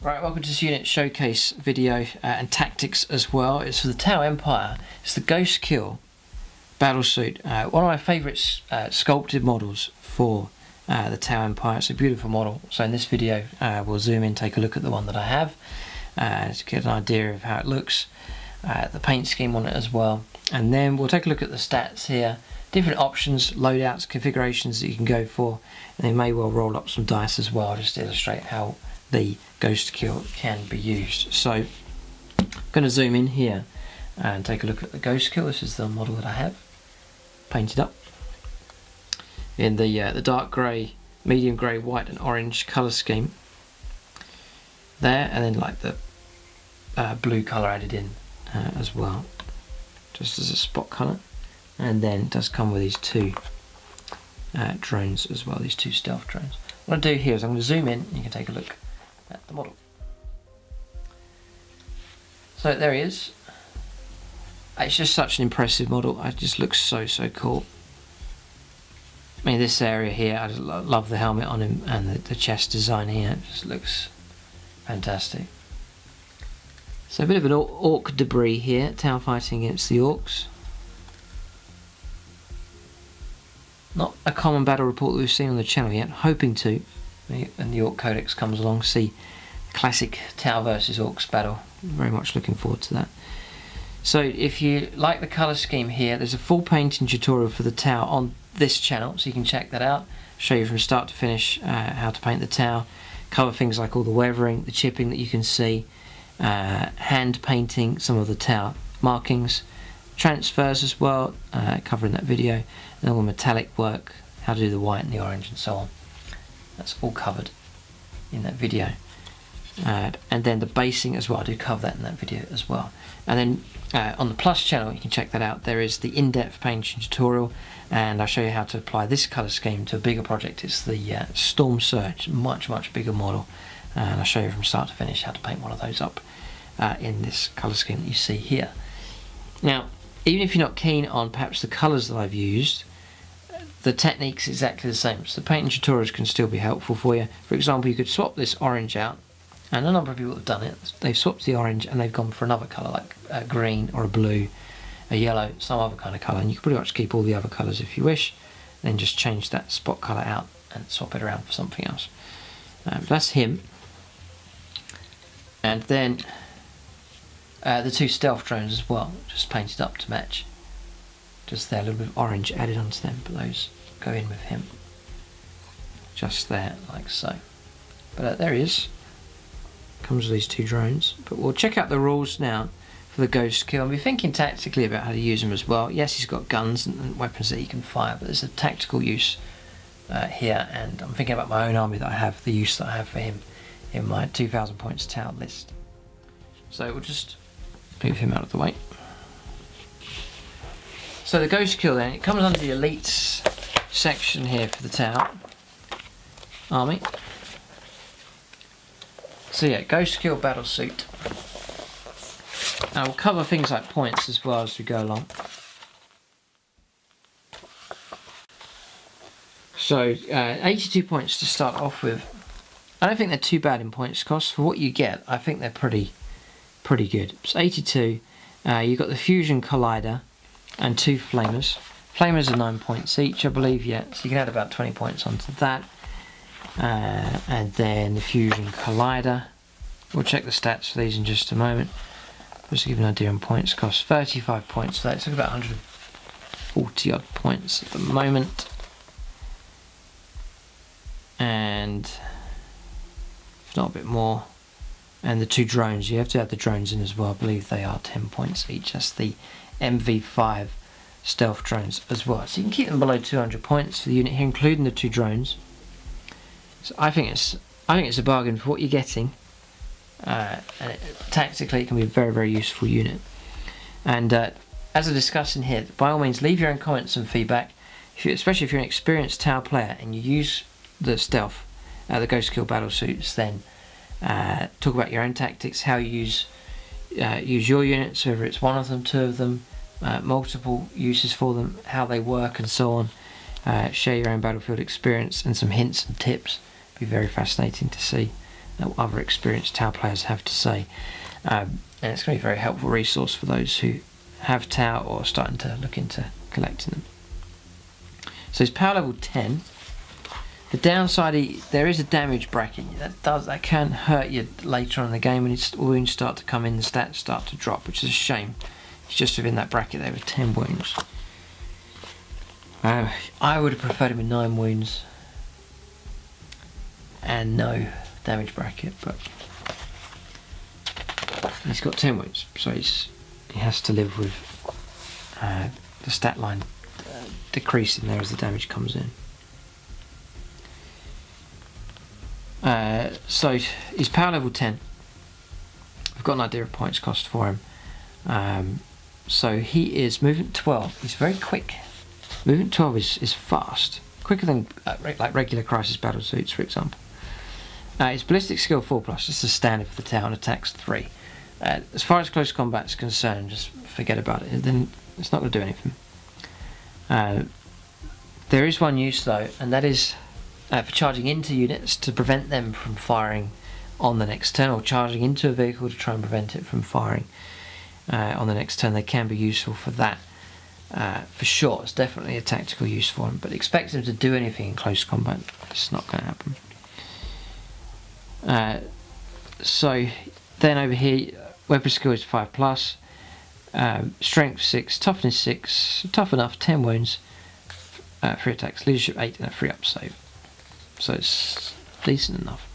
Right, welcome to this unit showcase video and tactics as well. It's for the T'au Empire. It's the Ghostkeel Battlesuit. One of my favourite sculpted models for the T'au Empire. It's a beautiful model. So in this video we'll zoom in, take a look at the one that I have to get an idea of how it looks, the paint scheme on it as well, and then we'll take a look at the stats here, different options, loadouts, configurations that you can go for, and they may well roll up some dice as well just to illustrate how the Ghostkeel can be used. So I'm going to zoom in here and take a look at the Ghostkeel. This is the model that I have painted up in the dark grey, medium grey, white and orange colour scheme there, and then like the blue colour added in as well, just as a spot colour. And then it does come with these two drones as well, these two stealth drones. What I'm going to do here is I'm going to zoom in and you can take a look at the model. So there he is. It's just such an impressive model. It just looks so cool. I mean, this area here, I just love the helmet on him and the chest design here. It just looks fantastic. So a bit of an orc debris here, T'au fighting against the orcs. Not a common battle report that we've seen on the channel yet, hoping to. And the Orc Codex comes along, see classic T'au versus Orcs battle. Very much looking forward to that. So if you like the colour scheme here, there's a full painting tutorial for the T'au on this channel, so you can check that out. Show you from start to finish how to paint the T'au. Cover things like all the weathering, the chipping that you can see, hand painting some of the T'au markings, transfers as well, covering that video, and all the metallic work, how to do the white and the orange and so on. That's all covered in that video. And then the basing as well, I do cover that in that video as well. And then on the Plus channel, you can check that out. There is the in-depth painting tutorial, and I'll show you how to apply this colour scheme to a bigger project. It's the Storm Surge, much bigger model, and I'll show you from start to finish how to paint one of those up in this colour scheme that you see here. Now, even if you're not keen on perhaps the colours that I've used, the technique's exactly the same, so the painting tutorials can still be helpful for you. For example, you could swap this orange out, and a number of people have done it. They've swapped the orange and they've gone for another colour, like a green or a blue, a yellow, some other kind of colour, and you can pretty much keep all the other colours if you wish, then just change that spot colour out and swap it around for something else. That's him. And then the two stealth drones as well, just painted up to match. Just there, a little bit of orange added onto them, but those go in with him. Just there, like so. But there he is. Comes with these two drones. But we'll check out the rules now for the Ghostkeel, and we're thinking tactically about how to use him as well. Yes, he's got guns and weapons that he can fire, but there's a tactical use here, and I'm thinking about my own army that I have, the use that I have for him in my 2000 points T'au list. So we'll just move him out of the way. So the Ghostkeel then, it comes under the elites section here for the T'au army. So yeah, Ghostkeel Battlesuit. And we'll cover things like points as well as we go along. So 82 points to start off with. I don't think they're too bad in points cost. For what you get, I think they're pretty good. It's 82. You've got the Fusion Collider and two Flamers. Flamers are 9 points each, I believe, yeah. So you can add about 20 points onto that. And then the Fusion Collider. We'll check the stats for these in just a moment. Just to give you an idea on points cost. 35 points for that. It's like about 140 odd points at the moment. And if not a bit more. And the two drones, you have to add the drones in as well. I believe they are 10 points each. That's the MV5 stealth drones as well. So you can keep them below 200 points for the unit here, including the two drones. So I think it's a bargain for what you're getting, and tactically it can be a very useful unit. And as I discussed in here, by all means leave your own comments and feedback, especially if you're an experienced T'au player and you use the stealth, the Ghostkeel Battlesuits, then talk about your own tactics, how you use your units, whether it's one of them, two of them, multiple uses for them, how they work and so on. Share your own battlefield experience and some hints and tips. Be very fascinating to see what other experienced T'au players have to say. And it's going to be a very helpful resource for those who have T'au or are starting to look into collecting them. So it's power level 10. The downside, there is a damage bracket that can hurt you later on in the game when wounds start to come in, the stats start to drop, which is a shame. It's just within that bracket there with 10 wounds. I would have preferred him with 9 wounds and no damage bracket, but he's got 10 wounds, so he has to live with the stat line decreasing there as the damage comes in. So he's power level 10. I've got an idea of points cost for him. So he is movement 12. He's very quick. Movement 12 is fast, quicker than like regular crisis battle suits, for example. His ballistic skill 4+, just the standard for the T'au, and attacks 3. As far as close combat is concerned, just forget about it. Then it's not going to do anything. There is one use though, and that is for charging into units to prevent them from firing on the next turn, or charging into a vehicle to try and prevent it from firing on the next turn. They can be useful for that. For sure, it's definitely a tactical use for them, but expect them to do anything in close combat, it's not going to happen. So then over here, weapon skill is 5+, strength 6, toughness 6, tough enough, 10 wounds, 3 attacks, leadership 8, and a 3 up save. So it's decent enough.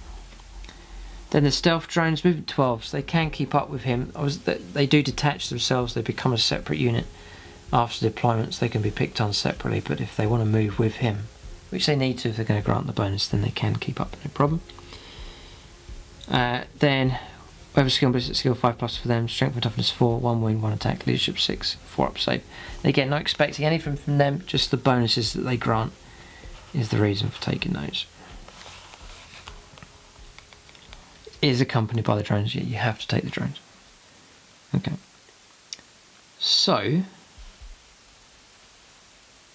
Then the stealth drones, movement 12, so they can keep up with him. They do detach themselves, they become a separate unit. After deployments they can be picked on separately, but if they want to move with him, which they need to if they're going to grant the bonus, then they can keep up, no problem. Then weapon skill and ballistic skill 5+ for them, strength and toughness 4, 1 wound, 1 attack, leadership 6, 4 up save. Again, not expecting anything from them, just the bonuses that they grant is the reason for taking those. It is accompanied by the drones, you have to take the drones. Okay. So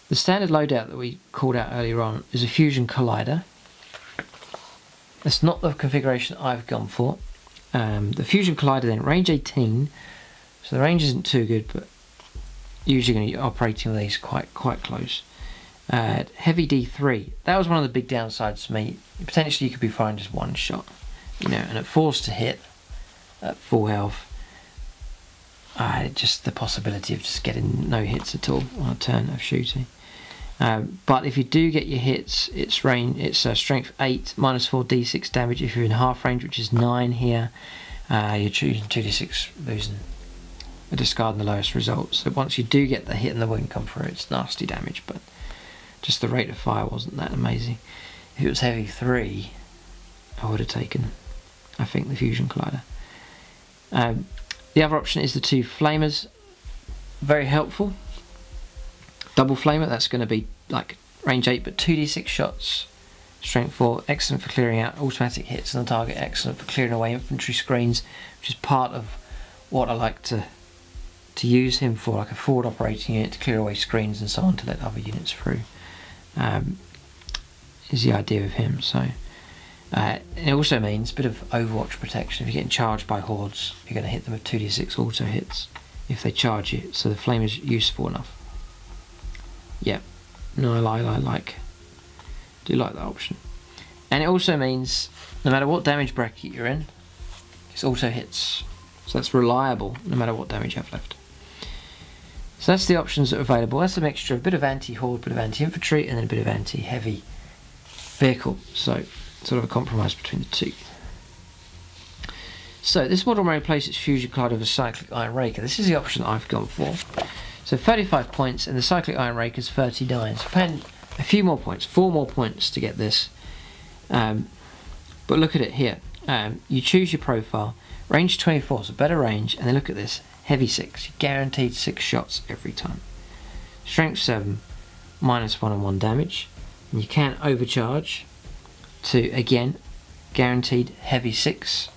the standard loadout that we called out earlier on is a fusion collider. That's not the configuration I've gone for. The fusion collider then, range 18, so the range isn't too good, but usually going to be operating with these quite close. Heavy D3, that was one of the big downsides for me. Potentially you could be firing just one shot, you know, and at force to hit at full health, just the possibility of just getting no hits at all on a turn of shooting. But if you do get your hits, it's strength 8, -4 d6 damage if you're in half range, which is 9 here. You're choosing 2d6, losing or discarding the lowest result. So once you do get the hit and the wound come through, it's nasty damage, but just the rate of fire wasn't that amazing. If it was heavy 3, I would have taken, I think, the fusion collider. The other option is the 2 flamers, very helpful. Double flamer, that's going to be like range 8 but 2d6 shots, strength 4, excellent for clearing out automatic hits on the target, excellent for clearing away infantry screens, which is part of what I like to use him for, like a forward operating unit to clear away screens and so on to let other units through, is the idea of him. So it also means a bit of Overwatch protection. If you're getting charged by hordes, you're going to hit them with 2d6 auto hits if they charge you, so the flame is useful enough. Yeah, no, I do like that option. And it also means no matter what damage bracket you're in, it's auto hits, so that's reliable no matter what damage you have left. So that's the options that are available. That's a mixture of a bit of anti-horde, a bit of anti-infantry, and then a bit of anti-heavy vehicle, so sort of a compromise between the two. So this model may replace its fusion collider with a cyclic iron raker. This is the option that I've gone for. So 35 points, and the cyclic iron raker is 39. So paying a few more points, 4 more points to get this. But look at it here. You choose your profile, range 24, so better range, and then look at this, heavy 6, guaranteed 6 shots every time. Strength 7, -1 and 1 damage. And you can overcharge to, again, guaranteed heavy 6,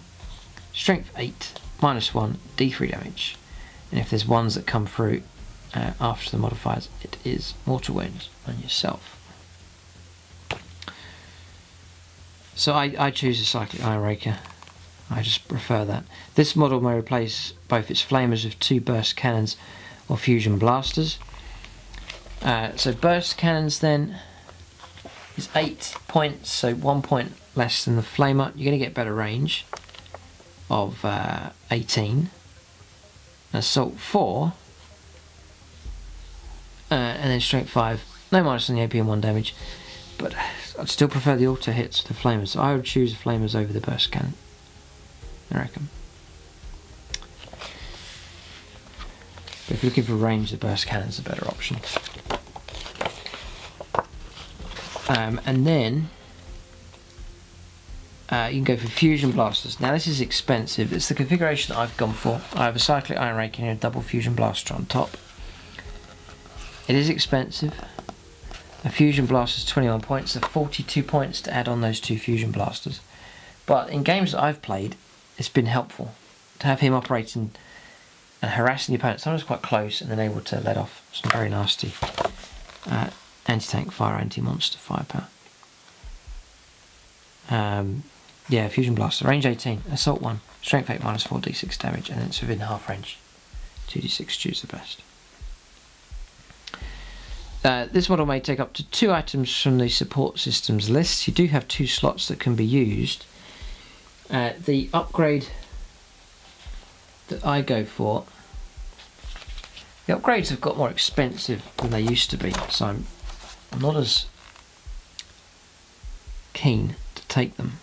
strength 8, -1, d3 damage. And if there's ones that come through after the modifiers, it is mortal wounds on yourself. So I choose a Cyclic Iron Raker. I just prefer that. This model may replace both its flamers with 2 burst cannons or fusion blasters. So burst cannons then is 8 points, so 1 point less than the flamer. You're going to get better range of 18. Assault 4, and then strength 5. No minus on the AP and 1 damage, but I'd still prefer the auto hits with the flamers. So I would choose the flamers over the burst cannon, I reckon. But if you're looking for range, the burst cannon's a better option. And then you can go for fusion blasters. Now this is expensive. It's the configuration that I've gone for. I have a Cyclic Iron Raker and a double fusion blaster on top. It is expensive. A fusion blaster is 21 points. There are 42 points to add on those 2 fusion blasters. But in games that I've played, it's been helpful to have him operating and harassing the opponent, sometimes quite close, and then able to let off some very nasty anti-tank fire, anti-monster firepower. Yeah, fusion blaster, range 18, assault 1, strength 8 minus 4d6 damage, and it's within half range. 2d6, choose the best. This model may take up to 2 items from the support systems list. You do have 2 slots that can be used. The upgrade that I go for, the upgrades have got more expensive than they used to be, so I'm not as keen to take them.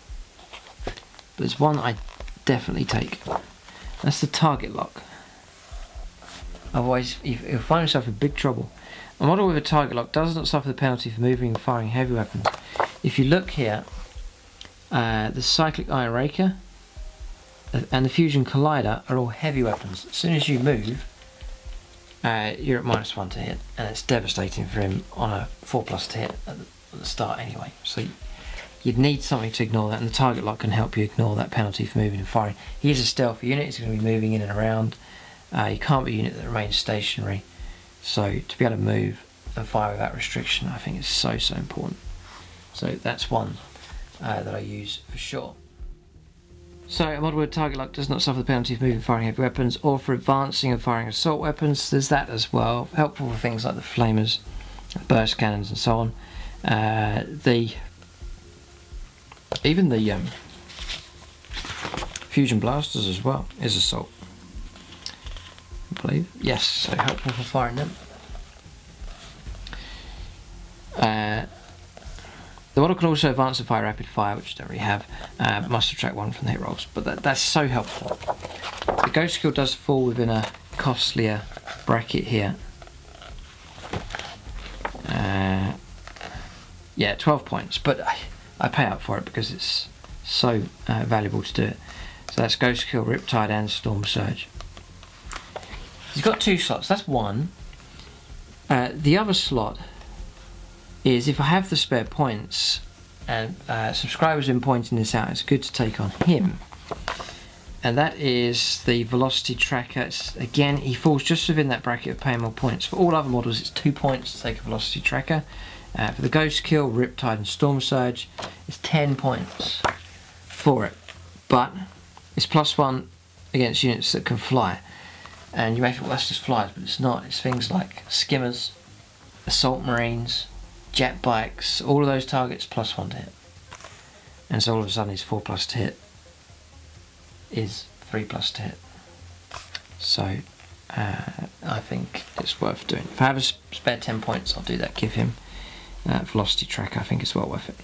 But there's one I definitely take. That's the target lock. Otherwise, you'll find yourself in big trouble. A model with a target lock does not suffer the penalty for moving and firing heavy weapons. If you look here, the Cyclic Iron Raker and the Fusion Collider are all heavy weapons. As soon as you move, you're at -1 to hit, and it's devastating for him on a 4+ to hit at the start anyway. So you'd need something to ignore that, and the target lock can help you ignore that penalty for moving and firing. He is a stealthy unit, he's going to be moving in and around. You can't be a unit that remains stationary. So to be able to move and fire without restriction, I think is so important. So that's one that I use for sure. So a model with target lock does not suffer the penalty for moving and firing heavy weapons, or for advancing and firing assault weapons. There's that as well. Helpful for things like the flamers, burst cannons, and so on. Even the fusion blasters as well is assault, I believe. Yes, so helpful for firing them. The model can also advance and fire rapid fire, which you don't really have. Must subtract 1 from the hit rolls, but that's so helpful. The Ghostkeel does fall within a costlier bracket here. Yeah, 12 points, but I pay up for it because it's so valuable to do it. So that's Ghostkeel, Riptide, and Storm Surge. He's got 2 slots, that's one. The other slot is, if I have the spare points, and subscribers have been pointing this out, it's good to take on him. And that is the Velocity Tracker. Again, he falls just within that bracket of paying more points. For all other models, it's 2 points to take a Velocity Tracker. For the Ghostkeel, Riptide, and Storm Surge, it's 10 points for it. But it's +1 against units that can fly. And you may think, well, that's just flies, but it's not. It's things like skimmers, assault marines, jet bikes, all of those targets +1 to hit. And so all of a sudden his 4+ to hit is 3+ to hit. So I think it's worth doing. If I have a spare 10 points, I'll do that. Give him Velocity Tracker. I think it's well worth it.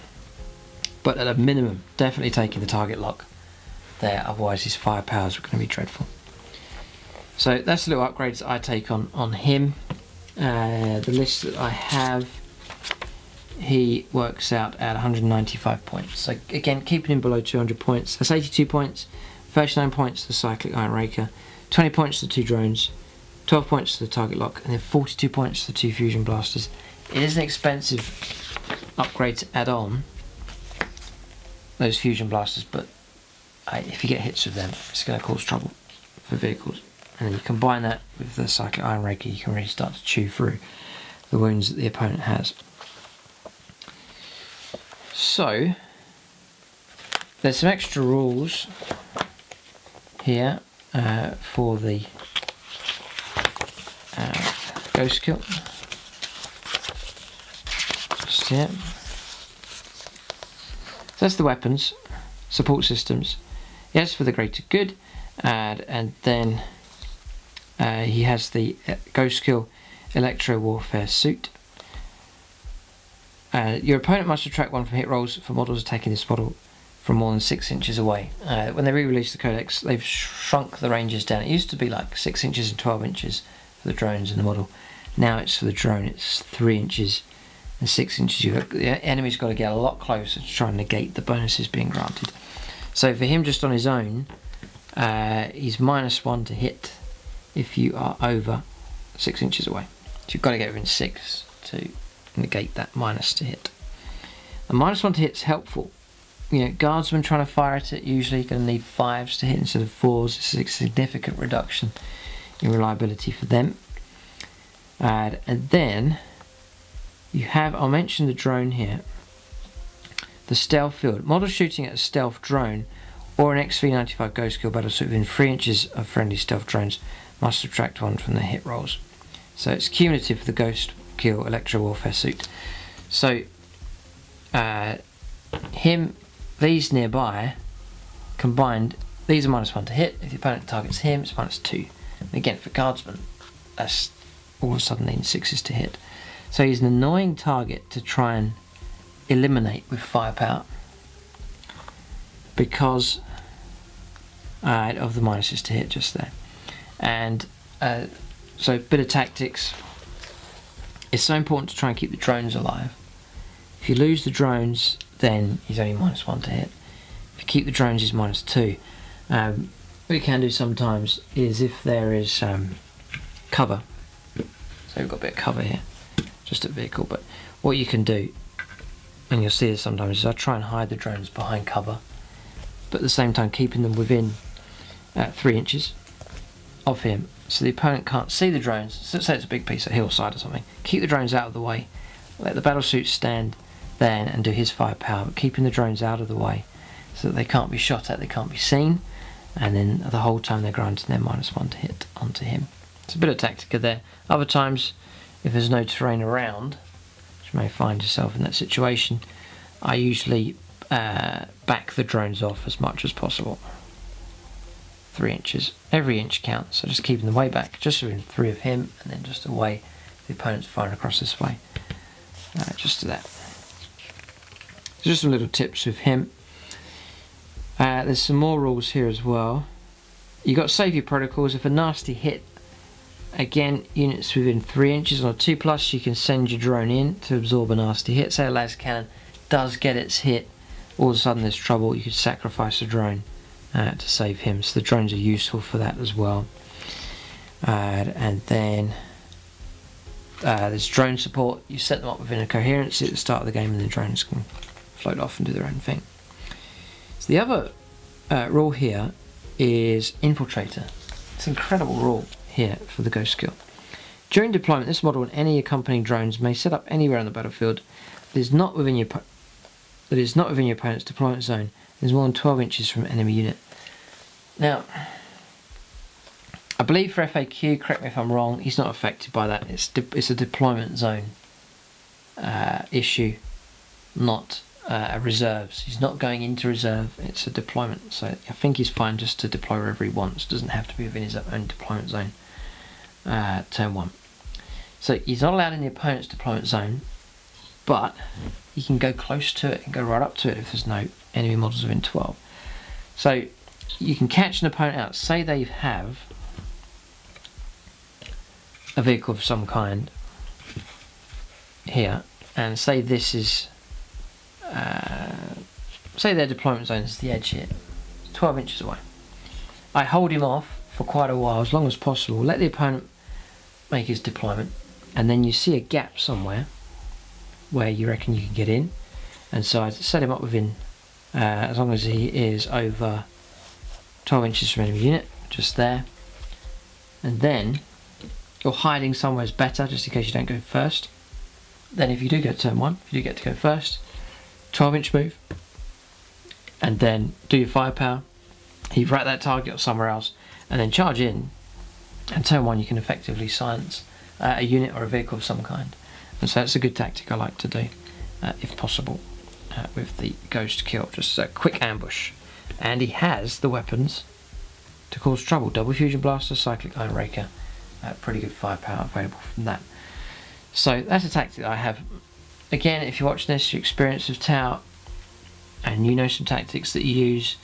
But at a minimum, definitely taking the target lock there, otherwise his firepowers are going to be dreadful. So that's the little upgrades that I take on him. The list that I have, he works out at 195 points. So again, keeping him below 200 points. That's 82 points, 39 points to the Cyclic Iron Raker, 20 points to the 2 drones, 12 points to the target lock, and then 42 points to the 2 fusion blasters. It is an expensive upgrade to add on those fusion blasters, but if you get hits with them, it's going to cause trouble for vehicles. And then you combine that with the Cyclic Iron Raker, you can really start to chew through the wounds that the opponent has. So, there's some extra rules here for the Ghostkeel. Just here. So that's the weapons, support systems. Yes, for the greater good, and then he has the Ghostkeel Electro Warfare Suit. Your opponent must subtract 1 from hit rolls for models attacking this model from more than 6 inches away. When they re-released the codex, they've shrunk the ranges down. It used to be like 6 inches and 12 inches for the drones in the model. Now it's for the drone, it's 3 inches and 6 inches. The enemy's got to get a lot closer to try and negate the bonuses being granted. So for him, just on his own, he's -1 to hit if you are over 6 inches away. So you've got to get within 6 to negate that minus to hit. A -1 to hit's helpful. You know, guardsmen trying to fire at it, usually going to need 5s to hit instead of 4s. It's a significant reduction in reliability for them. And then you have, I'll mention the drone here, the stealth field. Models shooting at a stealth drone or an XV95 Ghostkeel Battlesuit within 3 inches of friendly stealth drones must subtract 1 from the hit rolls. So it's cumulative for the Ghostkeel Electro Warfare Suit. So these nearby combined, these are -1 to hit. If the opponent targets him, it's -2. And again, for guardsmen, that's all of a sudden needing 6s to hit. So he's an annoying target to try and eliminate with firepower because of the minuses to hit just there. And so a bit of tactics. It's so important to try and keep the drones alive. If you lose the drones, then he's only -1 to hit. If you keep the drones, he's -2. What you can do sometimes is if there is cover, so we've got a bit of cover here, just a vehicle, but what you can do, and you'll see this sometimes, is I try and hide the drones behind cover, but at the same time keeping them within 3 inches of him, so the opponent can't see the drones. So say it's a big piece of hillside or something, keep the drones out of the way, let the battlesuit stand then and do his firepower, but keeping the drones out of the way so that they can't be shot at, they can't be seen, and then the whole time they're grinding their -1 to hit onto him. It's a bit of tactica there. Other times, if there's no terrain around, which you may find yourself in that situation, I usually back the drones off as much as possible. 3 inches. Every inch counts, so just keeping them way back, just within 3 of him, and then just away. The opponent's firing across this way. Just to that. So just some little tips with him. There's some more rules here as well. You've got save your protocols. If a nasty hit, again, units within 3 inches on a 2+, you can send your drone in to absorb a nasty hit. Say a las cannon does get its hit, all of a sudden there's trouble, you could sacrifice a drone to save him. So the drones are useful for that as well. And then there's drone support. You set them up within a coherency at the start of the game, and the drones can float off and do their own thing. So the other rule here is Infiltrator. It's an incredible rule here for the Ghostkeel. During deployment, this model and any accompanying drones may set up anywhere on the battlefield that is not within your opponent's deployment zone and is more than 12 inches from an enemy unit. Now, I believe for FAQ, correct me if I'm wrong, he's not affected by that. It's a deployment zone issue, not reserves. He's not going into reserve, it's a deployment. So I think he's fine just to deploy wherever he wants. Doesn't have to be within his own deployment zone. Turn 1. So he's not allowed in the opponent's deployment zone, but he can go close to it and go right up to it if there's no enemy models within 12. So you can catch an opponent out. Say they have a vehicle of some kind here, and say this is say their deployment zone is the edge here, 12 inches away. I hold him off for quite a while, as long as possible, let the opponent make his deployment, and then you see a gap somewhere where you reckon you can get in, and so I set him up within as long as he is over 12 inches from enemy unit, just there, and then you're hiding somewhere is better, just in case you don't go first. Then if you do get turn 1, if you do get to go first, 12-inch move, and then do your firepower. You wrap that target up somewhere else, and then charge in. And turn 1, you can effectively silence a unit or a vehicle of some kind. And so that's a good tactic I like to do, if possible, with the Ghostkeel. Just a quick ambush. And he has the weapons to cause trouble. Double fusion blaster, cyclic iron raker. Pretty good firepower available from that. So that's a tactic that I have. Again, if you're watching this, your experience of T'au, and you know some tactics that you use,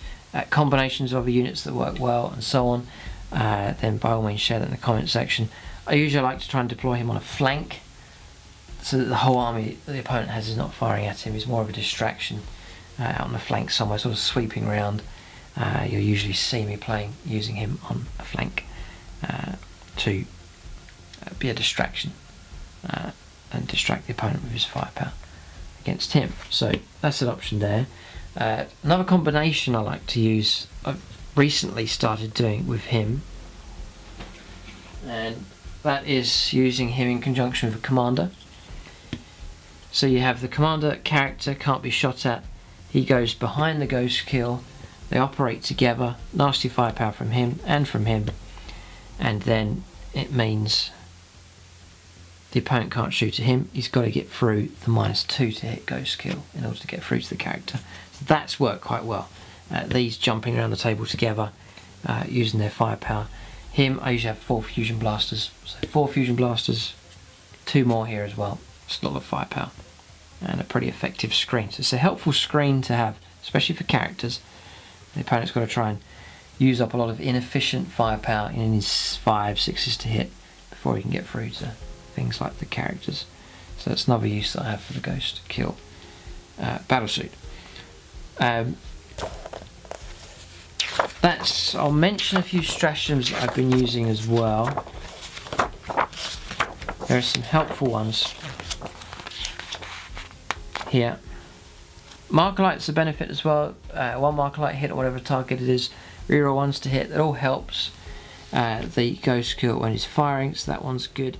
combinations of other units that work well, and so on, then by all means share that in the comment section. I usually like to try and deploy him on a flank, so that the whole army that the opponent has is not firing at him. He's more of a distraction out on the flank somewhere, sort of sweeping around. You'll usually see me using him on a flank to be a distraction and distract the opponent with his firepower against him. So that's an option there. Another combination I like to use, I've recently started doing with him, and that is using him in conjunction with a commander. So you have the commander character, can't be shot at, he goes behind the Ghostkeel, they operate together, nasty firepower from him, and then it means the opponent can't shoot at him, he's got to get through the -2 to hit Ghostkeel in order to get through to the character. So that's worked quite well. These jumping around the table together, using their firepower. Him, I usually have 4 fusion blasters, so 4 fusion blasters, 2 more here as well. It's a lot of firepower and a pretty effective screen. So it's a helpful screen to have, especially for characters. The opponent's got to try and use up a lot of inefficient firepower in his 5, 6s to hit before he can get through to things like the characters. So that's another use that I have for the Ghostkeel Battlesuit. I'll mention a few stratagems that I've been using as well. There are some helpful ones here. Marker light's a benefit as well. 1 marker light hit or whatever target it is, reroll 1s to hit. That all helps the Ghostkeel when he's firing, so that one's good.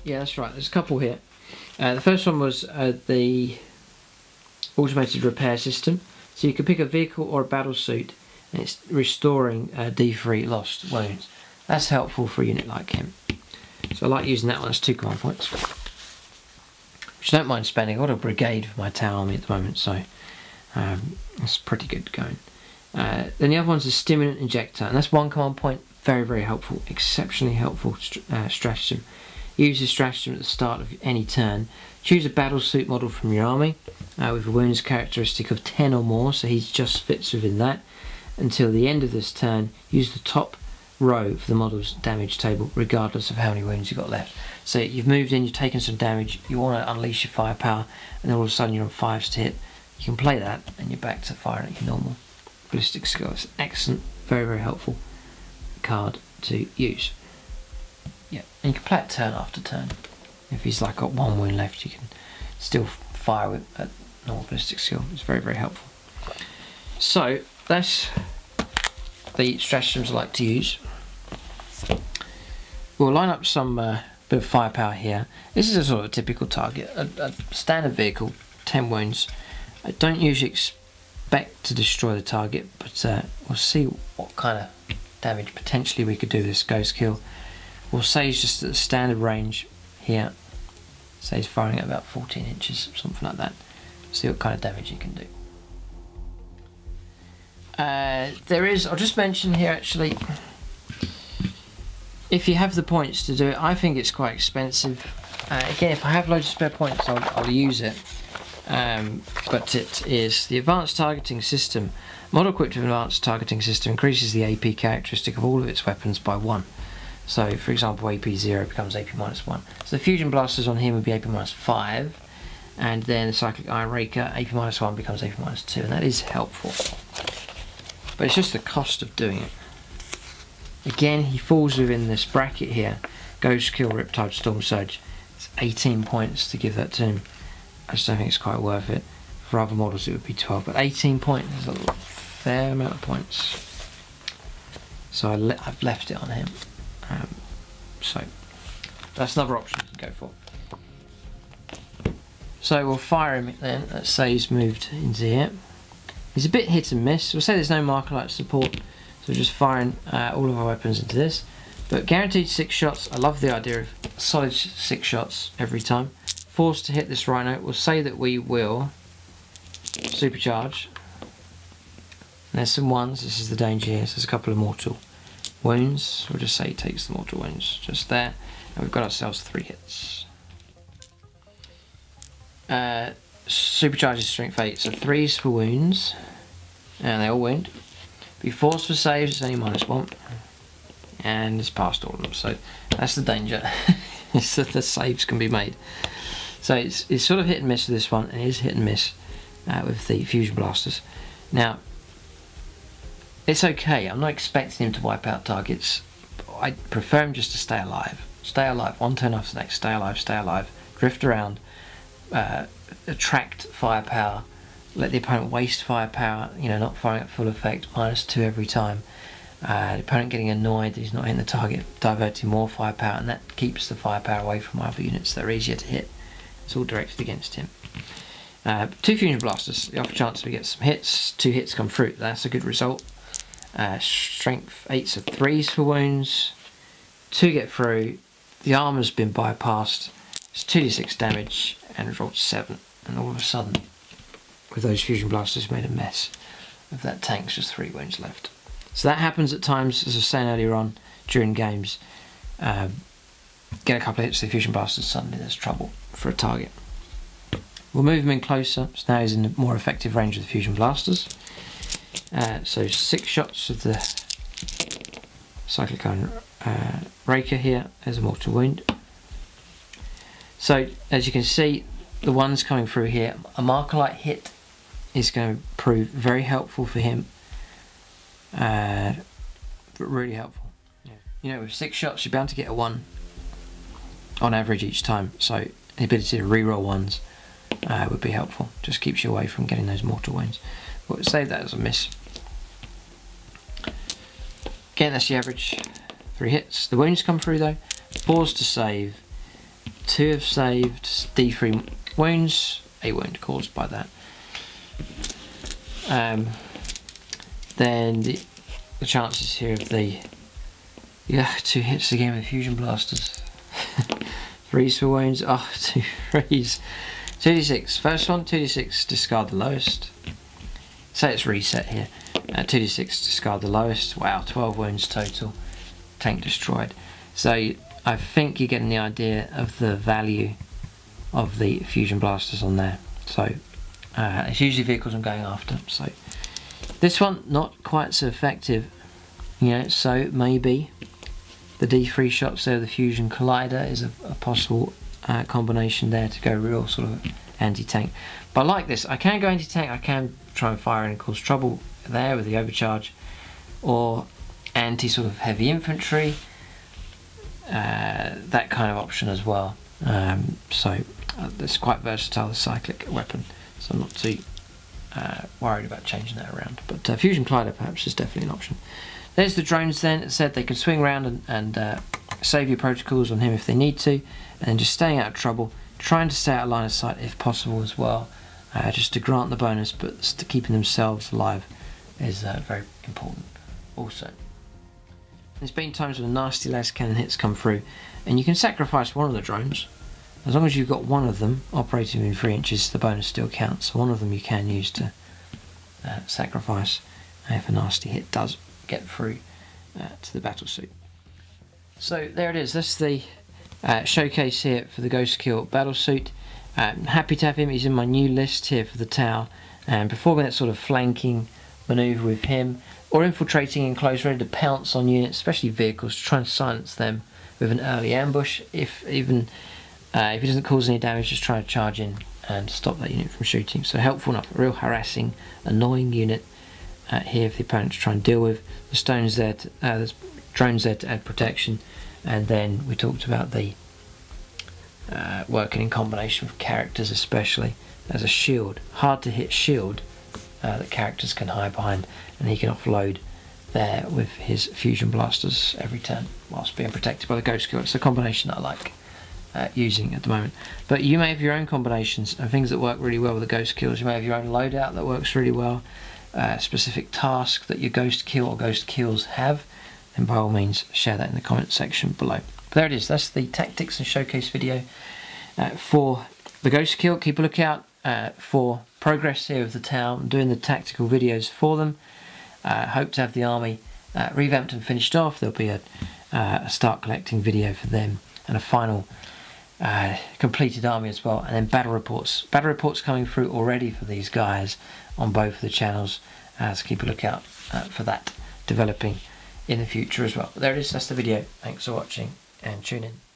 Yeah, that's right, there's a couple here. The first one was the automated repair system. So you can pick a vehicle or a battlesuit, and it's restoring D3 lost wounds. That's helpful for a unit like him. So I like using that one as 2 command points, which I don't mind spending. I've got a brigade for my T'au army at the moment, so it's pretty good going. Then the other one's a stimulant injector, and that's 1 command point. Very, very helpful, exceptionally helpful stratagem. Use this stratagem at the start of any turn. Choose a battlesuit model from your army with a wounds characteristic of 10 or more, so he just fits within that. Until the end of this turn, use the top row for the model's damage table, regardless of how many wounds you've got left. So you've moved in, you've taken some damage, you want to unleash your firepower, and then all of a sudden you're on 5s to hit. You can play that, and you're back to firing at your normal ballistic skill. It's excellent, very, very helpful card to use. Yeah, and you can play it turn after turn. If he's like got 1 wound left, you can still fire with a normal ballistic skill. It's very, very helpful. So that's the stratagems I like to use. We'll line up some bit of firepower here. This is a sort of a typical target, a standard vehicle, 10 wounds. I don't usually expect to destroy the target, but we'll see what kind of damage potentially we could do with this Ghostkeel. We'll say he's just at the standard range here. Say he's firing at about 14 inches, something like that. See what kind of damage he can do. I'll just mention here actually, if you have the points to do it, I think it's quite expensive. Again, if I have loads of spare points, I'll use it. But it is the advanced targeting system. Model equipped with advanced targeting system increases the AP characteristic of all of its weapons by 1. So, for example, AP 0 becomes AP -1. So the fusion blasters on him would be AP -5, and then the cyclic iron raker, AP -1 becomes AP -2, and that is helpful. But it's just the cost of doing it. Again, he falls within this bracket here. Ghostkeel Riptide Storm Surge. It's 18 points to give that to him. I just don't think it's quite worth it. For other models it would be 12, but 18 points is a fair amount of points. So I've left it on him. So that's another option you can go for. So we'll fire him then. Let's say he's moved into here. He's a bit hit and miss. We'll say there's no marker light support, so we're just firing all of our weapons into this. But guaranteed 6 shots. I love the idea of solid 6 shots every time. Forced to hit this rhino. We'll say that we will supercharge. And there's some ones. This is the danger here. So there's a couple of mortal wounds. We'll just say he takes the mortal wounds just there. And we've got ourselves 3 hits. Supercharges strength 8. So 3s for wounds. And they all wound. Be forced for saves. It's only -1. And it's past all of them. So that's the danger. Is that the saves can be made. So it's sort of hit and miss with this one. And it is hit and miss with the fusion blasters. Now, it's okay. I'm not expecting him to wipe out targets. I prefer him just to stay alive. Stay alive. One turn after the next. Stay alive. Stay alive. Drift around. Attract firepower. Let the opponent waste firepower. You know, not firing at full effect. -2 every time. The opponent getting annoyed that he's not hitting the target, diverting more firepower, and that keeps the firepower away from other units that are easier to hit. It's all directed against him. 2 fusion blasters. The off chance we get some hits. 2 hits come through. That's a good result. Strength 8s of 3s for wounds. 2 get through. The armor's been bypassed. It's 2d6 damage and rolled 7. And all of a sudden, with those fusion blasters, made a mess of that tank's just 3 wounds left. So that happens at times, as I was saying earlier on, during games. Get a couple of hits to the fusion blasters, suddenly there's trouble for a target. We'll move him in closer, so now he's in a more effective range of the fusion blasters. So 6 shots of the cyclone raker here as a mortal wound. So as you can see, the ones coming through here, a marker light hit is going to prove very helpful for him. But really helpful. Yeah. You know, with 6 shots you're bound to get a 1 on average each time, so the ability to reroll ones would be helpful. Just keeps you away from getting those mortal wounds. We'll save that as a miss. Again, that's the average. 3 hits. The wounds come through though. 4s to save. 2 have saved. D3 wounds. A wound caused by that. Then the chances here of the 2 hits again with fusion blasters. 3s for wounds. Oh, 2 3s. 2d6. First one, 2d6. Discard the lowest. Say it's reset here. 2d6. Discard the lowest. Wow, 12 wounds total. Tank destroyed. So I think you're getting the idea of the value of the fusion blasters on there. So it's usually vehicles I'm going after. So this one not quite so effective, you know. So maybe the D3 shots there, the fusion collider is a possible combination there to go real sort of anti-tank. But I like this. I can go anti-tank. I can try and fire and cause trouble there with the overcharge, or anti sort of heavy infantry. That kind of option as well. So it's quite versatile, the cyclic weapon. So I'm not too worried about changing that around. But fusion collider perhaps is definitely an option. There's the drones then. It said they can swing around and save your protocols on him if they need to, and just staying out of trouble, trying to stay out of line of sight if possible as well, just to grant the bonus, but to keeping themselves alive is very important also. There's been times when nasty las cannon hits come through, and you can sacrifice one of the drones. As long as you've got one of them operating within 3 inches, the bonus still counts. So one of them you can use to sacrifice if a nasty hit does get through to the battlesuit. So there it is. That's the showcase here for the Ghostkeel Battlesuit. Happy to have him. He's in my new list here for the T'au, and performing that sort of flanking manoeuvre with him, or infiltrating in close, ready to pounce on units, especially vehicles, to try and silence them with an early ambush. If he doesn't cause any damage, just try to charge in and stop that unit from shooting. So helpful enough. A real harassing, annoying unit here for the opponent to try and deal with. The stones there, there's drones there to add protection, and then we talked about the working in combination with characters, especially as a shield, hard to hit shield that characters can hide behind, and he can offload there with his fusion blasters every turn whilst being protected by the Ghostkeel. It's a combination that I like using at the moment. But you may have your own combinations and things that work really well with the Ghostkeels. You may have your own loadout that works really well. specific task that your Ghostkeel or Ghostkeels have, then by all means share that in the comment section below. But there it is, that's the tactics and showcase video for the Ghostkeel. Keep a lookout for progress here with the T'au. I'm doing the tactical videos for them. Hope to have the army revamped and finished off. There'll be a start collecting video for them and a final completed army as well, and then battle reports. Battle reports coming through already for these guys on both of the channels, so keep a lookout for that developing in the future as well. But there it is, that's the video. Thanks for watching and tune in.